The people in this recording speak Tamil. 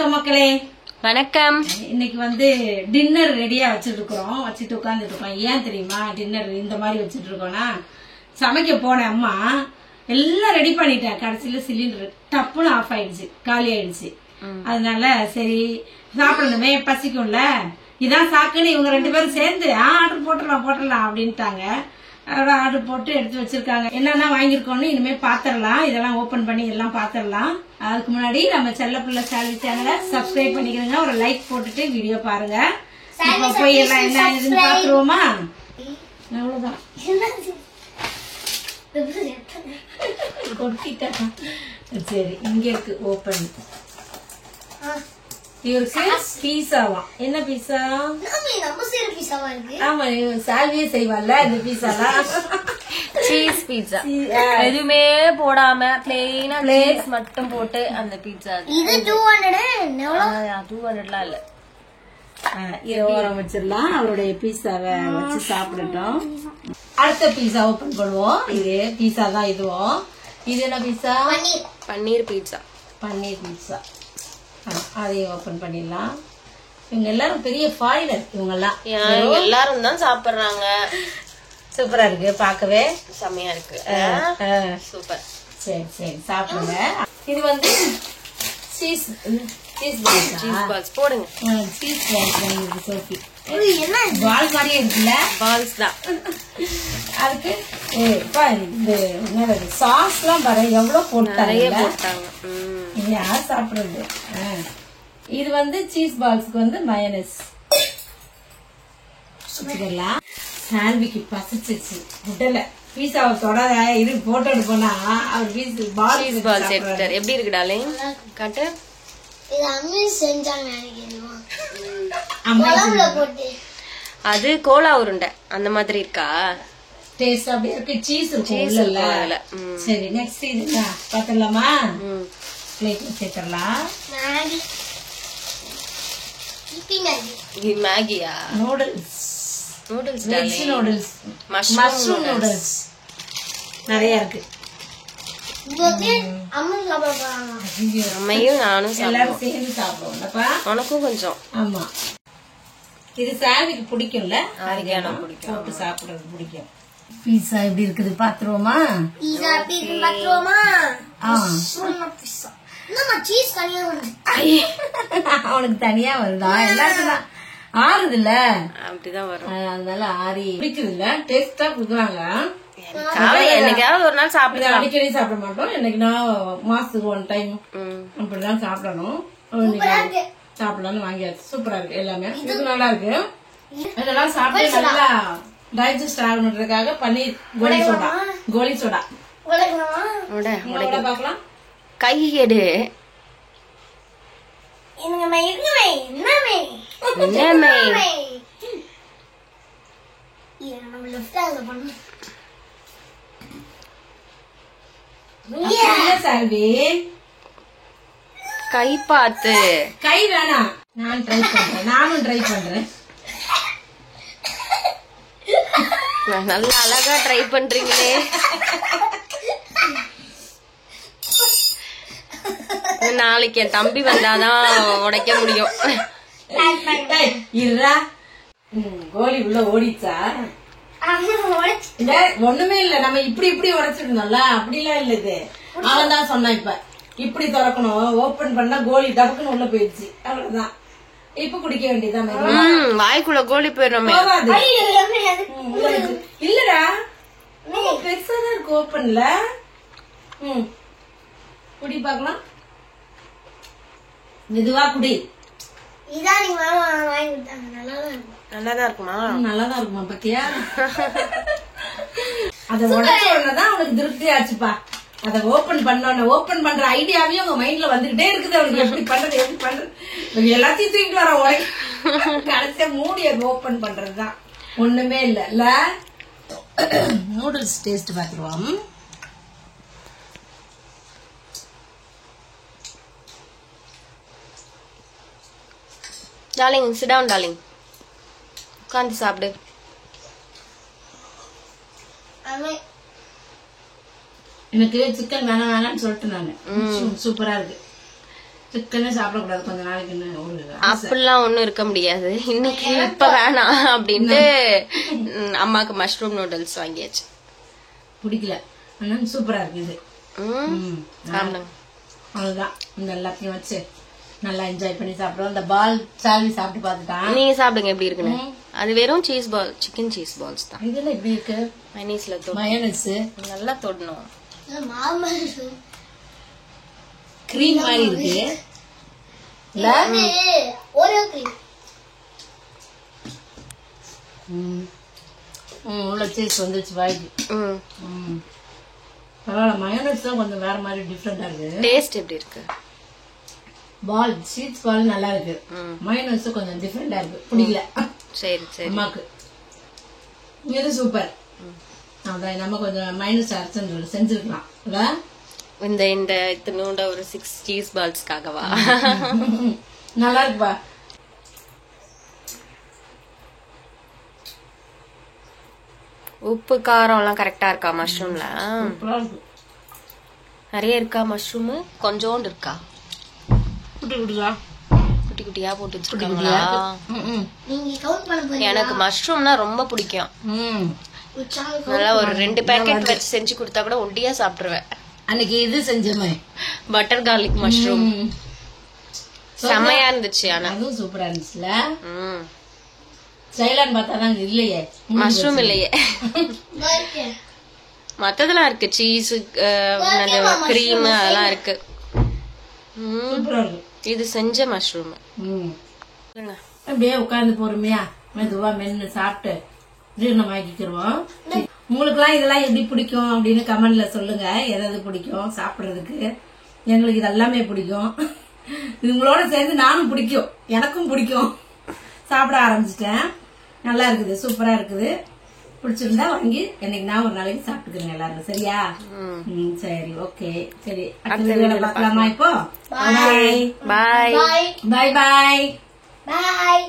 வணக்கம் மக்களே. வணக்கம். இன்னைக்கு வந்து டின்னர் ரெடியா வச்சிட்டு இருக்கோம். வச்சுட்டு உட்காந்துட்டு இருக்கோம். ஏன் தெரியுமா டின்னர் இந்த மாதிரி வச்சுட்டு இருக்கோம்னா, சமைக்க போன அம்மா எல்லாம் ரெடி பண்ணிட்டேன். கடைசியில சிலிண்டர் டப்புன்னு ஆஃப் ஆயிடுச்சு, காலி ஆயிடுச்சு. அதனால சரி சாப்பிடணுமே, பசிக்கும்ல, இதான் சாக்குன்னு இவங்க 2 பேரும் சேர்ந்து ஆர்டர் போட்டுடலாம் அப்படின்ட்டாங்க. ஆர்டர் போட்டு எடுத்து வச்சிருக்காங்க. என்னென்ன வாங்கியிருக்கோம்னு இனிமே பாத்திரலாம், இதெல்லாம் ஓபன் பண்ணி எல்லாம் பாத்திரலாம். அதுக்கு முன்னாடி நம்ம செல்ல பிள்ளை சாலி சேனலை சப்ஸ்கிரைப் பண்ணிக்கிறோங்க, ஒரு லைக் போட்டுட்டு வீடியோ பாருங்க. இப்ப போய் எல்லாம் என்ன இதுன்னு பாத்துருவோமா? அவ்வளவுதான். சரி, இங்க இருக்கு ஓபன். இவருக்கு பீஸாவா? என்ன பீஸா? ஆமா, சால்வியே செய்வாள்ல இந்த பீஸாலாம். சீஸ் பீட்சா எதுவுமே போடாம பிளெயினா சீஸ் மட்டும் போட்டு அந்த பீட்சா. இது 200 200லாம் இல்ல. இதை ஓரம் வச்சிடலாம். அவருடைய பீஸாவை வச்சு சாப்பிடட்டும். அடுத்த பீஸா ஓபன் பண்ணுவோம். இது பீஸா தான் இதுவும். இது என்ன பீஸா? பன்னீர் பீட்சா. பன்னீர் பீட்சா. அதையும் ஓபன் பண்ணிடலாம். இவங்க எல்லாரும் பெரிய ஃபாரினர். இவங்க எல்லாம் எல்லாரும் தான் சாப்பிடுறாங்க. சூப்பரா இருக்கு, பாக்கவே செமையா இருக்கு. சூப்பர். சரி சரி சாப்பிடுங்க. இது வந்து சீஸ் பால்ஸ் போடுங்க. சீஸ் பால்ஸ் சோஃபி பால் மாதிரியே இருக்குல்ல? பால்ஸ் தான். அதுக்கு இந்த சாஸ் எல்லாம் பாரு எவ்வளவு போட்டாங்க. யார் சாப்பிடுறது? இது வந்து சீஸ் பால்ஸ்க்கு வந்து மயோனைஸ். சுத்திடலாம். சால்விக்கு பசிச்சிச்சு, விடல. பீஸாவை தொடாத, இது போட்டோ எடுப்போனா அவர் பீஸ் பால்ஸ் எடுத்தார். எப்படி இருக்கு டார்லிங்? காட்டு. அது கோலா உருண்டை அந்த மாதிரி இருக்கா? டேஸ்ட் அப்படியே இருக்கு. சீஸ் இருக்குல்ல. சரி, நெக்ஸ்ட் இது பாத்துடலாமா? பிளேட்ல சேர்த்துடலாம். மேகியா? Noodles. Noodles, veg noodles, mushroom noodles நிறைய இருக்கு. அம்மையும் நானும் எல்லாரும் சேர்ந்து சாப்பிடுவோம்ப்பா. உனக்கும் கொஞ்சம். ஆமா, இது சாவிக்கு பிடிக்கும்ல, போட்டு சாப்பிடுறது பிடிக்கும். பீஸா எப்படி இருக்குது பாத்துருவோமா? அவனுக்கு தனியா வருதா? எல்லாருக்கும் தான் ஆறுது இல்ல, அப்படிதான் வரும். அதனால ஆறி பிடிக்குது இல்ல. டேஸ்டா குடுக்குறாங்க. என்னைக்காவது ஒரு நாள் சாப்பிட, அடிக்கடி சாப்பிட மாட்டோம். என்னைக்குன்னா மாசத்துக்கு 1 டைம் அப்படிதான் சாப்பிடணும். சாப்பிடலாம்னு வாங்கியாச்சு. சூப்பரா இருக்கு எல்லாமே. இது நல்லா இருக்கு. இதெல்லாம் சாப்பிட்டு நல்லா டைஜஸ்ட் ஆகணுன்றதுக்காக பன்னீர் கோலி சோடா பாக்கலாம். கை எடு. சால்வி கை பார்த்து. கை வேணாம், நானும் ட்ரை பண்றேன். நல்லா அழகா ட்ரை பண்றீங்களே. நாளைக்கு என் தம்பி வந்தாதான் உடைக்க முடியும். கோலி உள்ள ஓடிச்சா? ஒண்ணுமே இல்ல, நம்ம இப்படி உடைச்சிருந்தோம்ல, அப்படிலாம் இல்ல. இது அவன் தான் சொன்னான், இப்ப இப்படி திறக்கணும், ஓபன் பண்ணா கோலி டபக்குன்னு உள்ள போயிடுச்சு. அவ்வளவுதான். இப்ப குடிக்க வேண்டியதான். வாய்க்குள்ள கோலி போயிடும். இல்லடா, பெருசாதான் இருக்கு ஓபன்ல. குடி பாக்கலாம். மெதுவா குடி. நல்லாதான் இருக்குமா? நல்லாதான் இருக்குமா பத்தியா? அத உடச்ச உடனேதான் அவனுக்கு திருப்தி ஆச்சுப்பா. அத ஓபன் பண்ற ஐடியாவே உங்க மைண்ட்ல வந்துகிட்டே இருக்குது. அவனுக்கு எப்படி பண்றது எல்லாத்தையும் தூக்கிட்டு வர உடனே கடைசியா மூடி அது ஓபன் பண்றதுதான். ஒண்ணுமே இல்ல. நூடுல்ஸ் டேஸ்ட் பாத்துருவோம். Darling, sit down darling. உட்காந்து சாப்பிடு. எனக்கு சிக்கன் வேணாம்னு சொல்லிட்டு நானு. சூப்பரா இருக்கு. சிக்கனே சாப்பிடக்கூடாது கொஞ்ச நாளைக்கு ஒரு அப்படிலாம் ஒண்ணும் இருக்க முடியாது. இன்னைக்கு இப்ப வேணாம் அப்படின்ட்டு அம்மாக்கு மஷ்ரூம் நூடுல்ஸ் வாங்கியாச்சு. பிடிக்கல ஆனா சூப்பரா இருக்கு இது. சாப்பிடுங்க. அவ்வளவுதான். இந்த எல்லாத்தையும் வச்சு நல்லா என்ஜாய் பண்ணி சாப்பிடுவோம். இந்த பால் சாவி சாப்பிட்டு பார்த்துட்டான். நீங்க சாப்பிடுங்க எப்படி இருக்குன்னு. அது வெறும் cheese ball, chicken cheese balls தான். இதெல்லாம் எப்படி இருக்கு? மைனீஸ்ல மயோனைஸ் நல்லா தொடணும். கிரீம் மாதிரி இருக்கு. உள்ள சீஸ் வந்துச்சு வாய்க்கு. பரவாயில்ல. மயோனைஸ் தான் கொஞ்சம் வேற மாதிரி டிஃப்ரெண்டா இருக்கு. டேஸ்ட் எப்படி இருக்கு? பால் சீஸ் பால் நல்லா இருக்கு. மயோனைஸ் கொஞ்சம் டிஃப்ரெண்டா இருக்கு. பிடிக்கல. சரி சரி. அம்மாக்கு இது சூப்பர். அதான் நம்ம கொஞ்சம் மைனஸ் அரைச்சு செஞ்சிருக்கலாம். இந்த இந்த இத்தனோட ஒரு 6 சீஸ் பால்ஸ்க்காகவா? நல்லா இருக்குப்பா. உப்பு காரம் எல்லாம் கரெக்டா இருக்கா மஷ்ரூம்ல? நிறைய இருக்கா மஷ்ரூம்? கொஞ்சோண்டு இருக்கா? குட்டி குட்டியா போட்டு வச்சிருக்காங்களா? எனக்கு மஷ்ரூம்னா ரொம்ப பிடிக்கும். நல்லா ஒரு 2 பேக்கெட் வச்சு செஞ்சு கொடுத்தா கூட ஒண்டியா சாப்பிட்டுருவேன். அன்னைக்கு இது செஞ்சோமே பட்டர் கார்லிக் மஷ்ரூம் செம்மையா இருந்துச்சு. ஆனா அதுவும் சூப்பரா இருந்துச்சுல. சைலான்னு பார்த்தாதான் இல்லையே மஷ்ரூம் இல்லையே. மத்ததெல்லாம் இருக்கு. சீஸ், கிரீம் அதெல்லாம் இருக்கு. இது செஞ்ச மஷ்ரூம். அப்படியே உட்கார்ந்து பொறுமையா மெதுவா மென்னு சாப்பிட்டு ஜீரணமாக்கிக்கிறோம். உங்களுக்கு எல்லாம் இதெல்லாம் எப்படி பிடிக்கும் அப்படின்னு கமெண்ட்ல சொல்லுங்க. எதாவது பிடிக்கும் சாப்பிடுறதுக்கு. எங்களுக்கு இதெல்லாமே பிடிக்கும். இதுங்களோட சேர்ந்து நானும் பிடிக்கும். எனக்கும் பிடிக்கும். சாப்பிட ஆரம்பிச்சிட்டேன். நல்லா இருக்குது. சூப்பரா இருக்குது. பிடிச்சிருந்தா வாங்கி என்னைக்கு நான் ஒரு நாளைக்கு சாப்பிட்டுக்கிறேன் எல்லாரும். சரியா? சரி ஓகே. சரி பார்க்கலாமா இப்போ? பாய் பாய் பாய் பாய் பாய் பாய்.